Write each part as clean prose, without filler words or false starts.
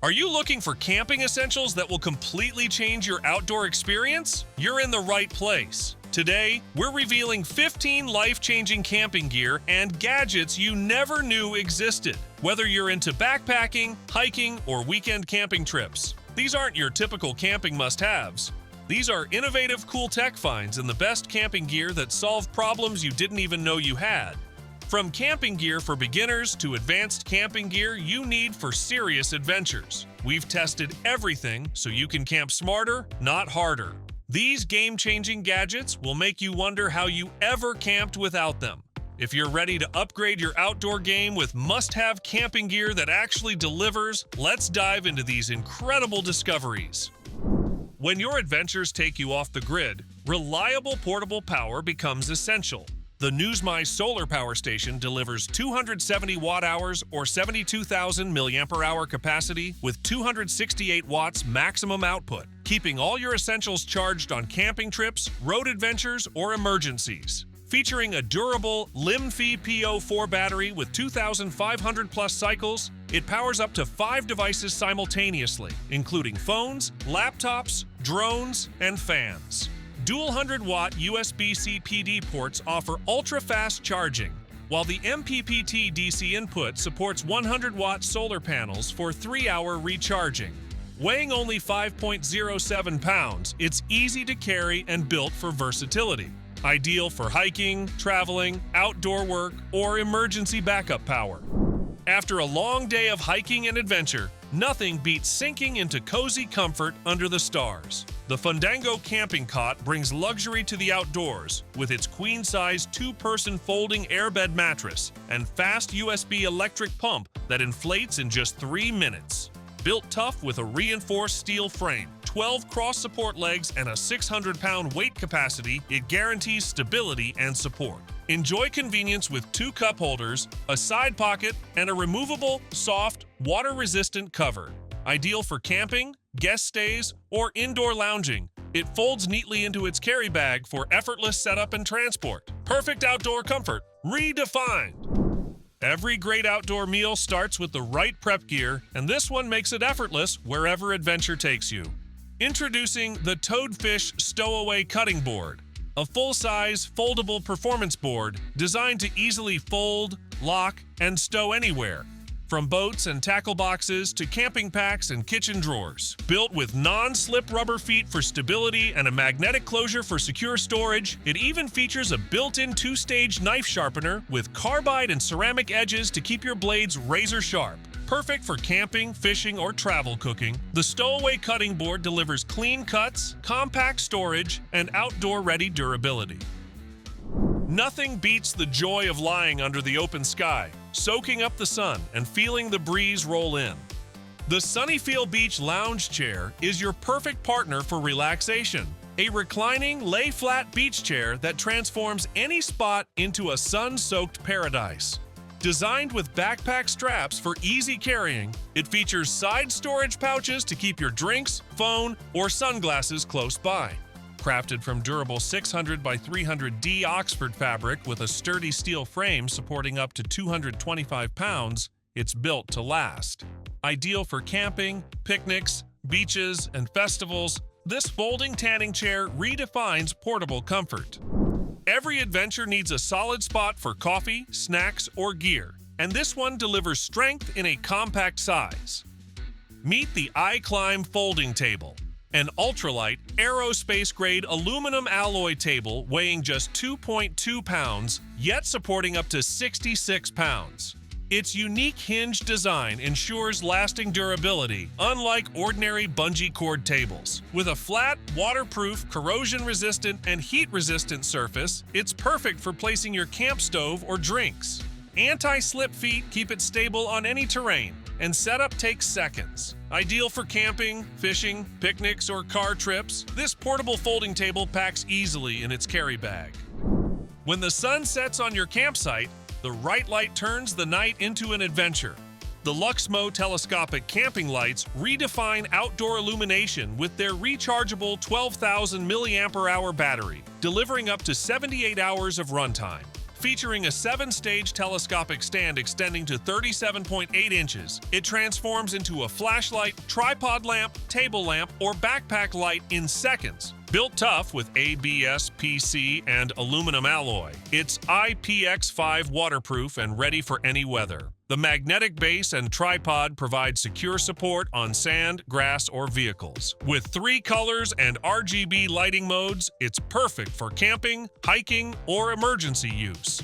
Are you looking for camping essentials that will completely change your outdoor experience? You're in the right place. Today, we're revealing 15 life-changing camping gear and gadgets you never knew existed. Whether you're into backpacking, hiking, or weekend camping trips, these aren't your typical camping must-haves. These are innovative, cool tech finds and the best camping gear that solve problems you didn't even know you had. From camping gear for beginners to advanced camping gear you need for serious adventures, we've tested everything so you can camp smarter, not harder. These game-changing gadgets will make you wonder how you ever camped without them. If you're ready to upgrade your outdoor game with must-have camping gear that actually delivers, let's dive into these incredible discoveries. When your adventures take you off the grid, reliable portable power becomes essential. The Newsmy solar power station delivers 270 watt-hours or 72,000 mAh capacity with 268 watts maximum output, keeping all your essentials charged on camping trips, road adventures, or emergencies. Featuring a durable LUXMO P04 battery with 2,500 plus cycles, it powers up to 5 devices simultaneously, including phones, laptops, drones, and fans. Dual 100-watt USB-C PD ports offer ultra-fast charging, while the MPPT DC input supports 100-watt solar panels for 3-hour recharging. Weighing only 5.07 pounds, it's easy to carry and built for versatility. Ideal for hiking, traveling, outdoor work, or emergency backup power. After a long day of hiking and adventure, nothing beats sinking into cozy comfort under the stars. The FUNDANGO camping cot brings luxury to the outdoors with its queen-size 2-person folding airbed mattress and fast USB electric pump that inflates in just 3 minutes. Built tough with a reinforced steel frame, 12 cross-support legs, and a 600-pound weight capacity, it guarantees stability and support. Enjoy convenience with 2 cup holders, a side pocket, and a removable, soft, water-resistant cover. Ideal for camping, guest stays, or indoor lounging, it folds neatly into its carry bag for effortless setup and transport. Perfect outdoor comfort, redefined. Every great outdoor meal starts with the right prep gear, and this one makes it effortless wherever adventure takes you. Introducing the Toadfish Stowaway Cutting Board, a full-size, foldable performance board designed to easily fold, lock, and stow anywhere. From boats and tackle boxes to camping packs and kitchen drawers. Built with non-slip rubber feet for stability and a magnetic closure for secure storage, it even features a built-in 2-stage knife sharpener with carbide and ceramic edges to keep your blades razor sharp. Perfect for camping, fishing, or travel cooking, the Stowaway Cutting Board delivers clean cuts, compact storage, and outdoor-ready durability. Nothing beats the joy of lying under the open sky, soaking up the sun, and feeling the breeze roll in. The SUNNYFEEL Beach Lounge Chair is your perfect partner for relaxation. A reclining, lay-flat beach chair that transforms any spot into a sun-soaked paradise. Designed with backpack straps for easy carrying, it features side storage pouches to keep your drinks, phone, or sunglasses close by. Crafted from durable 600 by 300D Oxford fabric with a sturdy steel frame supporting up to 225 pounds, it's built to last. Ideal for camping, picnics, beaches, and festivals, this folding tanning chair redefines portable comfort. Every adventure needs a solid spot for coffee, snacks, or gear, and this one delivers strength in a compact size. Meet the iClimb folding table, an ultralight, aerospace-grade aluminum alloy table weighing just 2.2 pounds, yet supporting up to 66 pounds. Its unique hinge design ensures lasting durability, unlike ordinary bungee cord tables. With a flat, waterproof, corrosion-resistant, and heat-resistant surface, it's perfect for placing your camp stove or drinks. Anti-slip feet keep it stable on any terrain, and setup takes seconds. Ideal for camping, fishing, picnics, or car trips, this portable folding table packs easily in its carry bag. When the sun sets on your campsite, the right light turns the night into an adventure. The LUXMO telescopic camping lights redefine outdoor illumination with their rechargeable 12,000 mAh battery, delivering up to 78 hours of runtime. Featuring a 7-stage telescopic stand extending to 37.8 inches, it transforms into a flashlight, tripod lamp, table lamp, or backpack light in seconds. Built tough with ABS, PC, and aluminum alloy, it's IPX5 waterproof and ready for any weather. The magnetic base and tripod provide secure support on sand, grass, or vehicles. With 3 colors and RGB lighting modes, it's perfect for camping, hiking, or emergency use.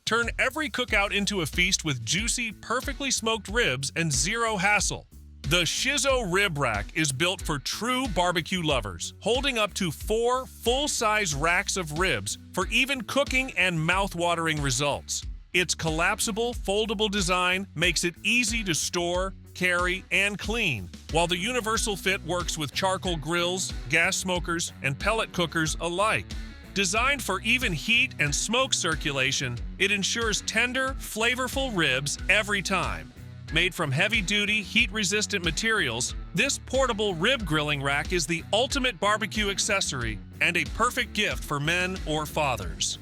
Turn every cookout into a feast with juicy, perfectly smoked ribs and zero hassle. The Shizzo Rib Rack is built for true barbecue lovers, holding up to 4 full-size racks of ribs for even cooking and mouth-watering results. Its collapsible, foldable design makes it easy to store, carry, and clean, while the universal fit works with charcoal grills, gas smokers, and pellet cookers alike. Designed for even heat and smoke circulation, it ensures tender, flavorful ribs every time. Made from heavy-duty, heat-resistant materials, this portable rib grilling rack is the ultimate barbecue accessory and a perfect gift for men or fathers.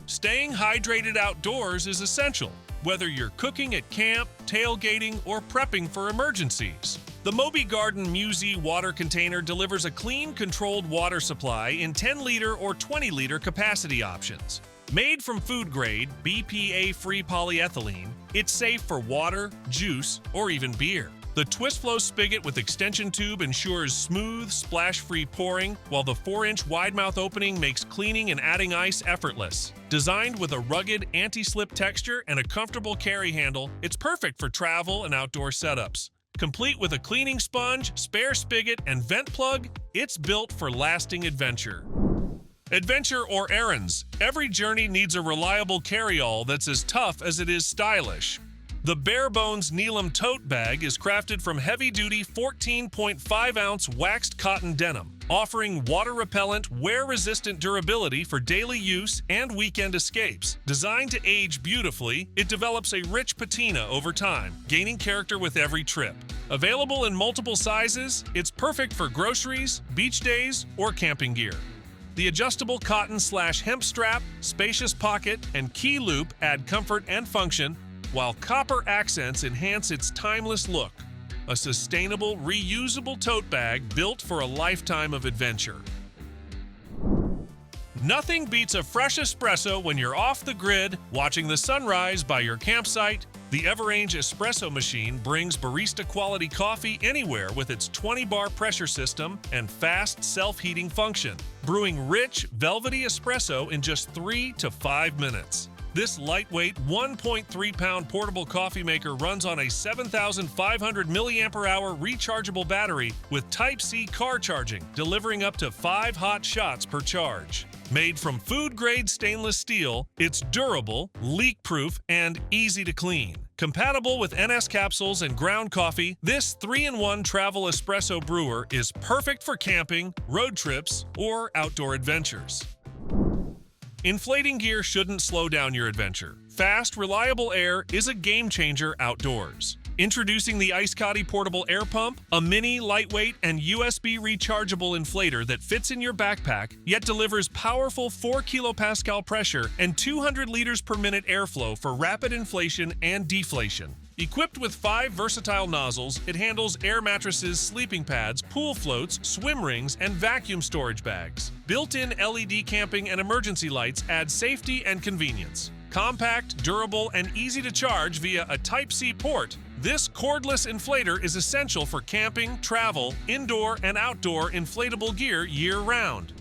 Staying hydrated outdoors is essential, whether you're cooking at camp, tailgating, or prepping for emergencies. The Mobi Garden MuZe water container delivers a clean, controlled water supply in 10-liter or 20-liter capacity options. Made from food-grade, BPA-free polyethylene, it's safe for water, juice, or even beer. The twist-flow spigot with extension tube ensures smooth, splash-free pouring, while the 4-inch wide-mouth opening makes cleaning and adding ice effortless. Designed with a rugged, anti-slip texture and a comfortable carry handle, it's perfect for travel and outdoor setups. Complete with a cleaning sponge, spare spigot, and vent plug, it's built for lasting adventure. Adventure or errands, every journey needs a reliable carry-all that's as tough as it is stylish. The Barebones Neelum tote bag is crafted from heavy-duty 14.5-ounce waxed cotton denim, offering water-repellent, wear-resistant durability for daily use and weekend escapes. Designed to age beautifully, it develops a rich patina over time, gaining character with every trip. Available in multiple sizes, it's perfect for groceries, beach days, or camping gear. The adjustable cotton/hemp strap, spacious pocket, and key loop add comfort and function, while copper accents enhance its timeless look. A sustainable, reusable tote bag built for a lifetime of adventure. Nothing beats a fresh espresso when you're off the grid, watching the sunrise by your campsite. The EVERANGE espresso machine brings barista-quality coffee anywhere with its 20-bar pressure system and fast self-heating function, brewing rich, velvety espresso in just 3 to 5 minutes. This lightweight 1.3-pound portable coffee maker runs on a 7,500 mAh rechargeable battery with Type-C car charging, delivering up to 5 hot shots per charge. Made from food-grade stainless steel, it's durable, leak-proof, and easy to clean. Compatible with NS capsules and ground coffee, this 3-in-1 travel espresso brewer is perfect for camping, road trips, or outdoor adventures. Inflating gear shouldn't slow down your adventure. Fast, reliable air is a game-changer outdoors. Introducing the ICEKATI portable air pump, a mini, lightweight, and USB rechargeable inflator that fits in your backpack, yet delivers powerful 4 kilopascal pressure and 200 liters per minute airflow for rapid inflation and deflation. Equipped with 5 versatile nozzles, it handles air mattresses, sleeping pads, pool floats, swim rings, and vacuum storage bags. Built-in LED camping and emergency lights add safety and convenience. Compact, durable, and easy to charge via a Type-C port, this cordless inflator is essential for camping, travel, indoor, and outdoor inflatable gear year-round.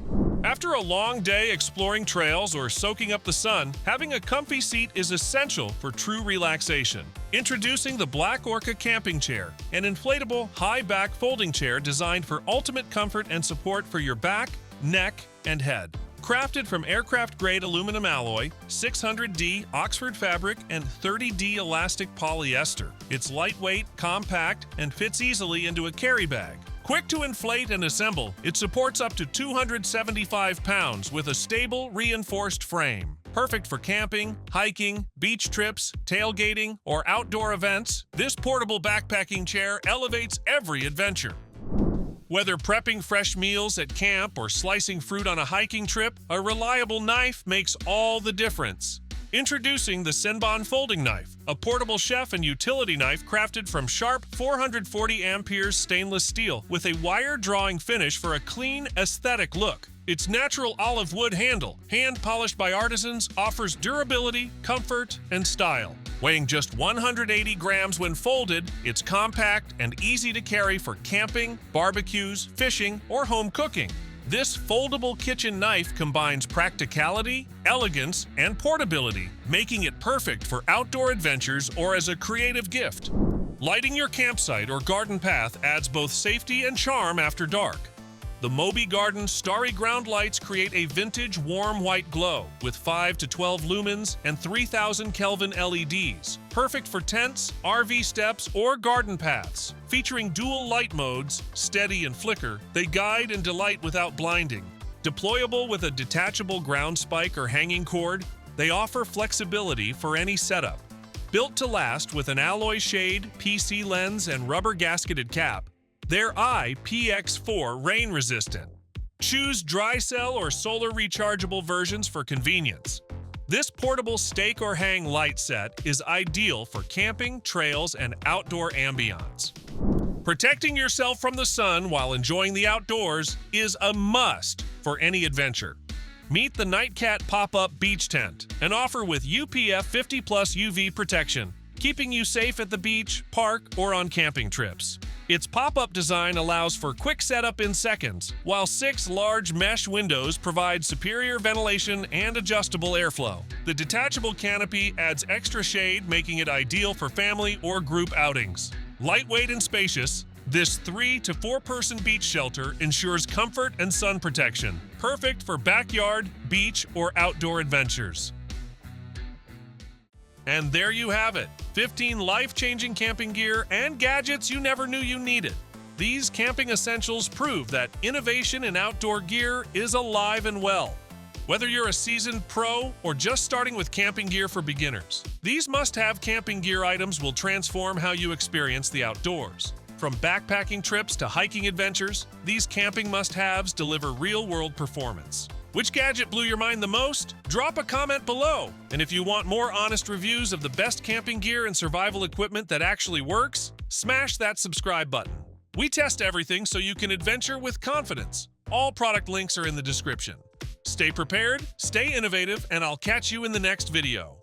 After a long day exploring trails or soaking up the sun, having a comfy seat is essential for true relaxation. Introducing the Black Orca Camping Chair, an inflatable, high-back folding chair designed for ultimate comfort and support for your back, neck, and head. Crafted from aircraft-grade aluminum alloy, 600D Oxford fabric, and 30D elastic polyester, it's lightweight, compact, and fits easily into a carry bag. Quick to inflate and assemble, it supports up to 275 pounds with a stable, reinforced frame. Perfect for camping, hiking, beach trips, tailgating, or outdoor events, this portable backpacking chair elevates every adventure. Whether prepping fresh meals at camp or slicing fruit on a hiking trip, a reliable knife makes all the difference. Introducing the SENBON Folding Knife, a portable chef and utility knife crafted from sharp 440 amperes stainless steel with a wire drawing finish for a clean, aesthetic look. Its natural olive wood handle, hand-polished by artisans, offers durability, comfort, and style. Weighing just 180 grams when folded, it's compact and easy to carry for camping, barbecues, fishing, or home cooking. This foldable kitchen knife combines practicality, elegance, and portability, making it perfect for outdoor adventures or as a creative gift. Lighting your campsite or garden path adds both safety and charm after dark. The Mobi Garden Starry ground lights create a vintage warm white glow with 5 to 12 lumens and 3000 Kelvin LEDs, perfect for tents, RV steps, or garden paths. Featuring dual light modes, steady and flicker, they guide and delight without blinding. Deployable with a detachable ground spike or hanging cord, they offer flexibility for any setup. Built to last with an alloy shade, PC lens, and rubber gasketed cap, they're IPX4 rain resistant. Choose dry cell or solar rechargeable versions for convenience. This portable stake or hang light set is ideal for camping, trails, and outdoor ambiance. Protecting yourself from the sun while enjoying the outdoors is a must for any adventure. Meet the Nightcat pop-up beach tent, an offer with UPF 50+ UV protection, keeping you safe at the beach, park, or on camping trips. Its pop-up design allows for quick setup in seconds, while 6 large mesh windows provide superior ventilation and adjustable airflow. The detachable canopy adds extra shade, making it ideal for family or group outings. Lightweight and spacious, this 3 to 4 person beach shelter ensures comfort and sun protection, perfect for backyard, beach, or outdoor adventures. And there you have it, 15 life-changing camping gear and gadgets you never knew you needed. These camping essentials prove that innovation in outdoor gear is alive and well. Whether you're a seasoned pro or just starting with camping gear for beginners, these must-have camping gear items will transform how you experience the outdoors. From backpacking trips to hiking adventures, these camping must-haves deliver real-world performance. Which gadget blew your mind the most? Drop a comment below. And if you want more honest reviews of the best camping gear and survival equipment that actually works, smash that subscribe button. We test everything so you can adventure with confidence. All product links are in the description. Stay prepared, stay innovative, and I'll catch you in the next video.